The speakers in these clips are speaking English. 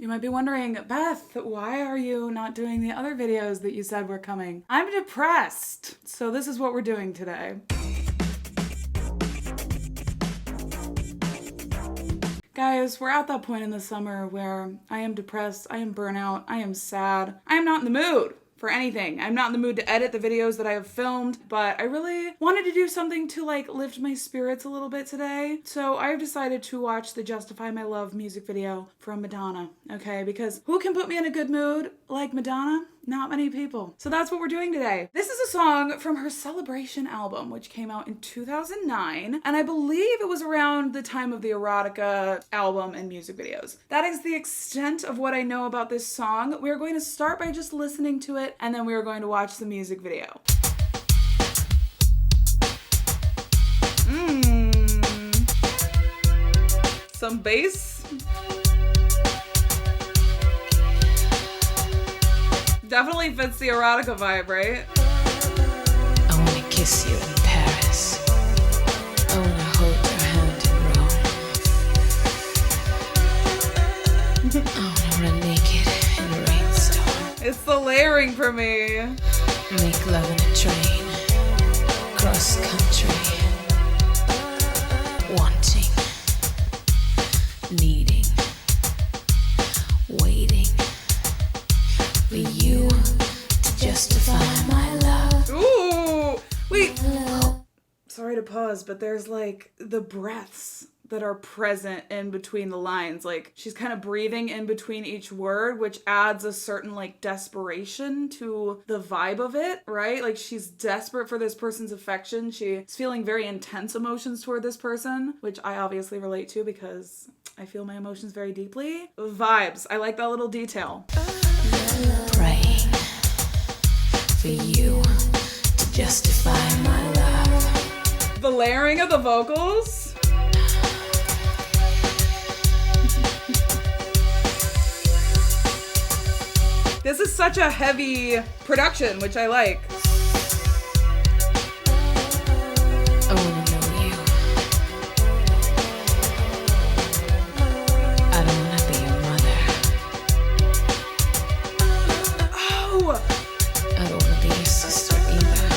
You might be wondering, Beth, why are you not doing the other videos that you said were coming? I'm depressed. So this is what we're doing today. Guys, we're at that point in the summer where I am depressed, I am burnout, I am sad, I am not in the mood for anything. I'm not in the mood to edit the videos that I have filmed, but I really wanted to do something to lift my spirits a little bit today. So I've decided to watch the Justify My Love music video from Madonna, okay? Because who can put me in a good mood like Madonna? Not many people. So that's what we're doing today. This is a song from her Celebration album, which came out in 2009. And I believe it was around the time of the Erotica album and music videos. That is the extent of what I know about this song. We are going to start by just listening to it, and then we are going to watch the music video. Some bass. Definitely fits the erotica vibe, right? I wanna kiss you in Paris. I wanna hold your hand in Rome. I wanna run naked in a rainstorm. It's the layering for me. Make love in a train. Cross country. Wanting. Needing. Waiting. For you to justify my love. Ooh, wait. Sorry to pause, but there's the breaths that are present in between the lines. She's kind of breathing in between each word, which adds a certain desperation to the vibe of it, right? She's desperate for this person's affection. She's feeling very intense emotions toward this person, which I obviously relate to because I feel my emotions very deeply. Vibes. I like that little detail. Praying for you to justify my love. The layering of the vocals. This is such a heavy production, which I like. I wanna know you. I don't wanna be your mother. I don't want to be your sister either.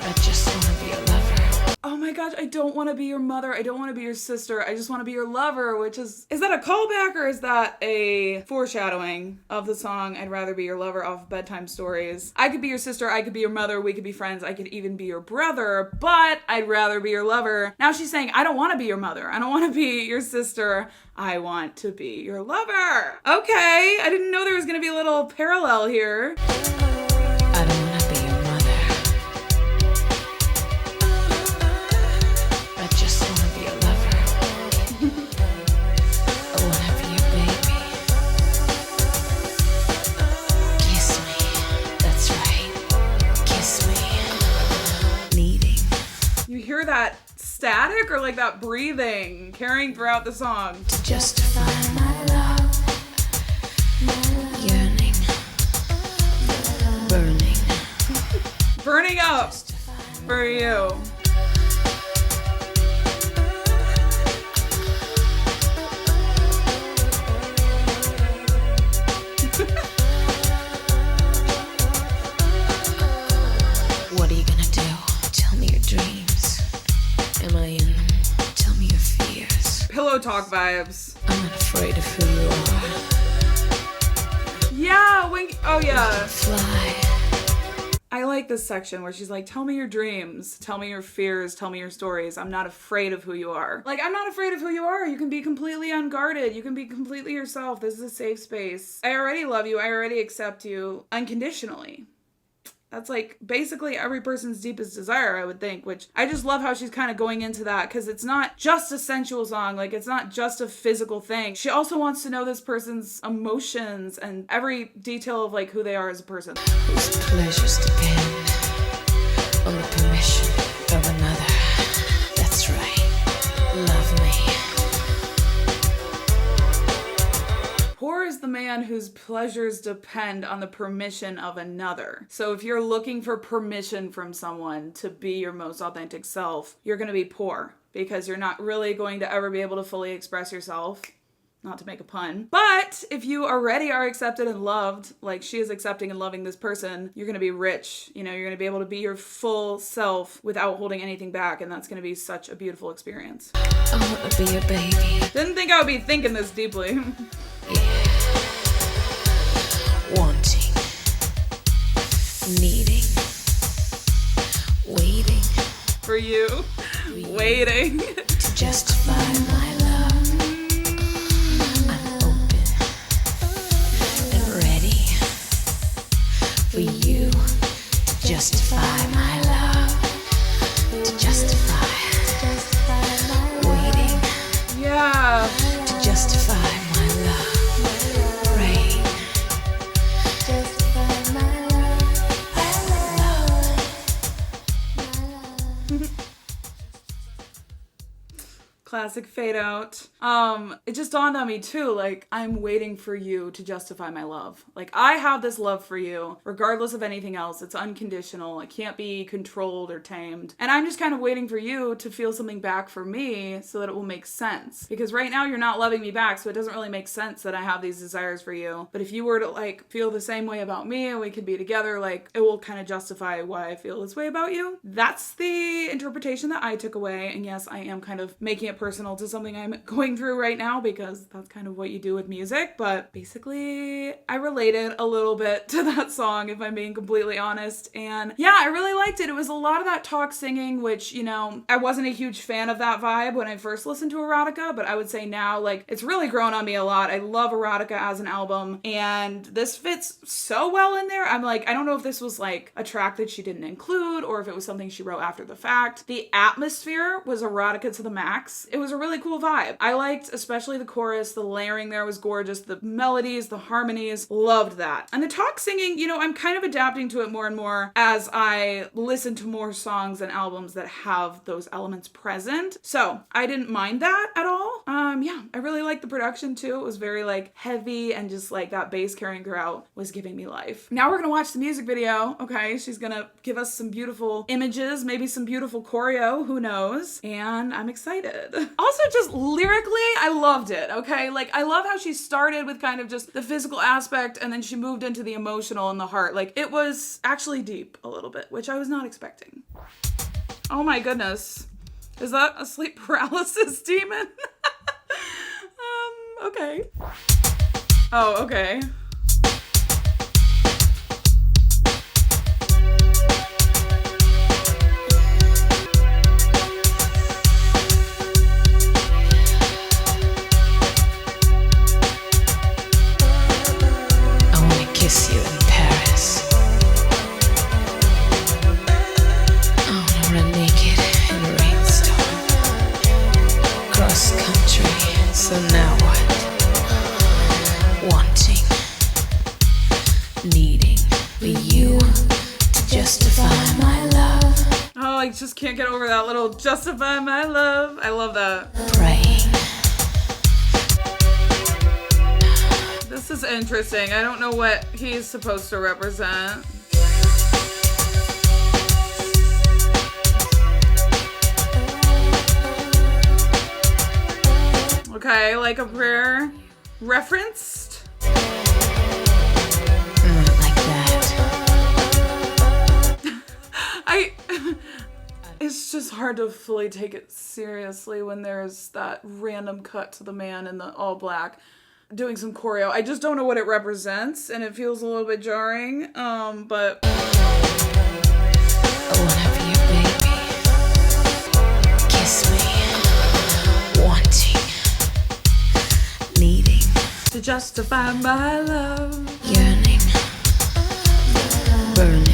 I just want to be your lover. Oh my gosh, I don't want to be your mother. I don't want to be your sister. I just want to be your lover, which is that a callback or is that a foreshadowing of the song I'd Rather Be Your Lover off Bedtime Stories? I could be your sister, I could be your mother, we could be friends, I could even be your brother, but I'd rather be your lover. Now she's saying, I don't want to be your mother. I don't want to be your sister. I want to be your lover. Okay, I didn't know there was going to be a little parallel here. I don't want to be your mother. I just want to be your lover. I want to be your baby. Kiss me. That's right. Kiss me. Needing. You hear that static or that breathing carrying throughout the song? To justify my love. Yearning. Burning. Burning up for you. What are you gonna do? Tell me your dreams. Am I in them? Tell me your fears. Pillow talk vibes. I'm not afraid of who you are. Yeah, oh yeah. Fly. I like this section where she's like, tell me your dreams, tell me your fears, tell me your stories. I'm not afraid of who you are. I'm not afraid of who you are. You can be completely unguarded. You can be completely yourself. This is a safe space. I already love you. I already accept you unconditionally. That's basically every person's deepest desire, I would think, which I just love how she's kind of going into that because it's not just a sensual song. It's not just a physical thing. She also wants to know this person's emotions and every detail of who they are as a person. Whose pleasures depend on the permission of another. That's right. Love me. Poor is the man whose pleasures depend on the permission of another. So if you're looking for permission from someone to be your most authentic self, you're going to be poor because you're not really going to ever be able to fully express yourself not to make a pun. But if you already are accepted and loved, like she is accepting and loving this person, you're going to be rich. You know, you're going to be able to be your full self without holding anything back. And that's going to be such a beautiful experience. I wanna be your baby. Didn't think I would be thinking this deeply. Yeah. Wanting, needing, waiting For you. Waiting. to justify my love. I'm open and ready for you to justify my love. To justify. Waiting Yeah. to justify my love. Praying. Classic fade out. It just dawned on me too, like, I'm waiting for you to justify my love. Like, I have this love for you, regardless of anything else. It's unconditional. It can't be controlled or tamed. And I'm just kind of waiting for you to feel something back for me so that it will make sense. Because right now you're not loving me back, so it doesn't really make sense that I have these desires for you. But if you were to, like, feel the same way about me and we could be together, like, it will kind of justify why I feel this way about you. That's the interpretation that I took away. And yes, I am kind of making it personal to something I'm going through right now because that's kind of what you do with music. But basically, I related a little bit to that song, if I'm being completely honest. And yeah, I really liked it. It was a lot of that talk singing, which, you know, I wasn't a huge fan of that vibe when I first listened to Erotica, but I would say now, like, it's really grown on me a lot. I love Erotica as an album, and this fits so well in there. I'm like, I don't know if this was like a track that she didn't include or if it was something she wrote after the fact. The atmosphere was Erotica to the max. It was a really cool vibe. I liked especially the chorus. The layering there was gorgeous. The melodies, the harmonies, loved that. And the talk singing, you know, I'm kind of adapting to it more and more as I listen to more songs and albums that have those elements present. So I didn't mind that at all. Yeah, I really liked the production too. It was very like heavy and just like that bass carrying her out was giving me life. Now we're gonna watch the music video. Okay, she's gonna give us some beautiful images, maybe some beautiful choreo, who knows? And I'm excited. Also, just lyrically, I loved it, okay? Like, I love how she started with kind of just the physical aspect and then she moved into the emotional and the heart. Like, it was actually deep a little bit, which I was not expecting. Oh my goodness. Is that a sleep paralysis demon? Okay. Oh, okay. Kiss you in Paris. I wanna run naked in a rainstorm. Cross country, so now what? Wanting, needing for you to justify my love. Oh, I just can't get over that little justify my love. I love that. Praying. This is interesting. I don't know what he's supposed to represent. Okay, like a prayer referenced. Like that. It's just hard to fully take it seriously when there's that random cut to the man in the all black doing some choreo. I just don't know what it represents, and it feels a little bit jarring, but... I wanna be your baby. Kiss me. Wanting. Needing. To justify my love. Yearning. Burning.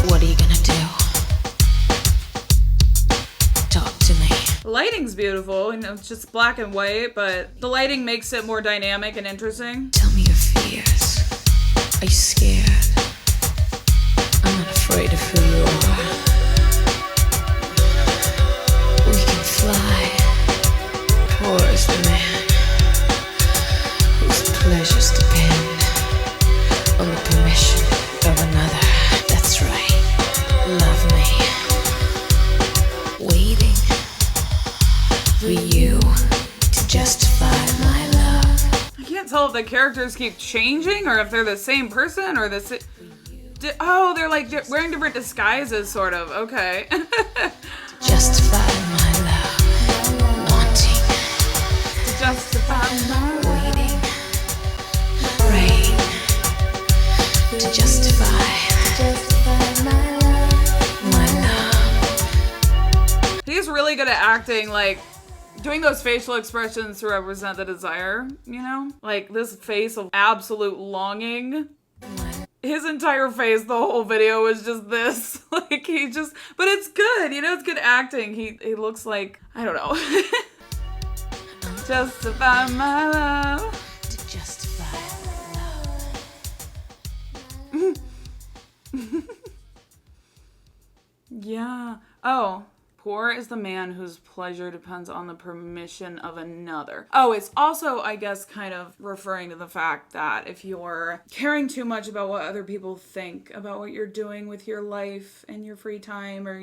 What are you gonna do? Talk to me. The lighting's beautiful, you know, it's just black and white, but the lighting makes it more dynamic and interesting. Tell me your fears. Are you scared? I'm not afraid of who you are. We can fly. Poor is the man whose pleasures depend on the permission of another. That's right. Love me. for you to justify my love. I can't tell if the characters keep changing or if they're the same person or the oh, they're like wearing different disguises, sort of. Okay. Justify my love. Wanting. To justify my love. Waiting. Praying. To justify. My love. He's really good at acting, like doing those facial expressions to represent the desire, you know? Like this face of absolute longing. His entire face, the whole video was just this. Like he just, but it's good, you know, it's good acting. He looks like, I don't know. Justify my love. To justify love. Yeah. Oh. Poor is the man whose pleasure depends on the permission of another. Oh, it's also, I guess, kind of referring to the fact that if you're caring too much about what other people think about what you're doing with your life and your free time or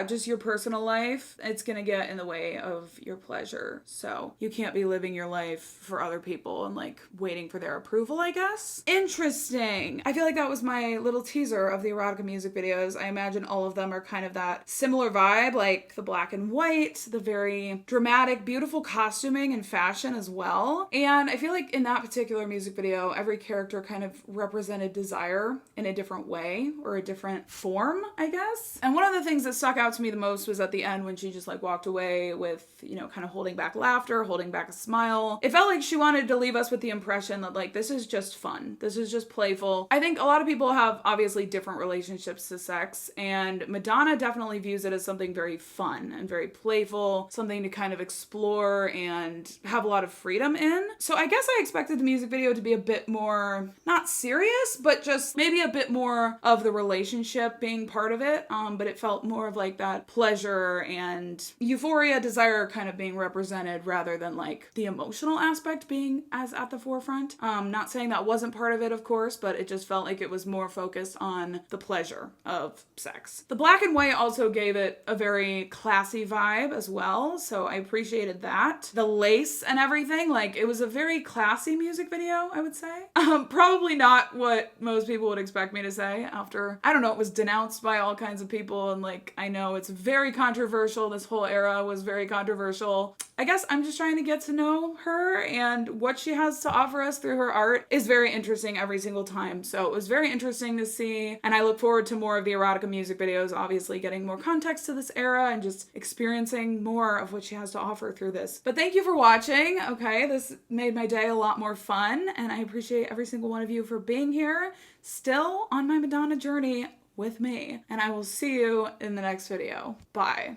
just your personal life, it's gonna get in the way of your pleasure. So you can't be living your life for other people and like waiting for their approval, I guess. Interesting. I feel like that was my little teaser of the erotica music videos. I imagine all of them are kind of that similar vibe, like the black and white, the very dramatic, beautiful costuming and fashion as well. And I feel like in that particular music video, every character kind of represented desire in a different way or a different form, I guess. And one of the things that stuck out to me the most was at the end when she just like walked away with, you know, kind of holding back laughter, holding back a smile. It felt like she wanted to leave us with the impression that like, this is just fun. This is just playful. I think a lot of people have obviously different relationships to sex, and Madonna definitely views it as something very fun and very playful, something to kind of explore and have a lot of freedom in. So I guess I expected the music video to be a bit more, not serious, but just maybe a bit more of the relationship being part of it. But it felt more of like that pleasure and euphoria, desire kind of being represented rather than like the emotional aspect being as at the forefront. Not saying that wasn't part of it, of course, but it just felt like it was more focused on the pleasure of sex. The black and white also gave it a very classy vibe as well, so I appreciated that. The lace and everything, like it was a very classy music video, I would say. Probably not what most people would expect me to say after, I don't know, it was denounced by all kinds of people, and like I know it's very controversial. This whole era was very controversial. I guess I'm just trying to get to know her, and what she has to offer us through her art is very interesting every single time. So it was very interesting to see, and I look forward to more of the erotica music videos, obviously getting more context to this era and just experiencing more of what she has to offer through this. But thank you for watching. Okay, this made my day a lot more fun, and I appreciate every single one of you for being here, still on my Madonna journey with me. And I will see you in the next video. Bye.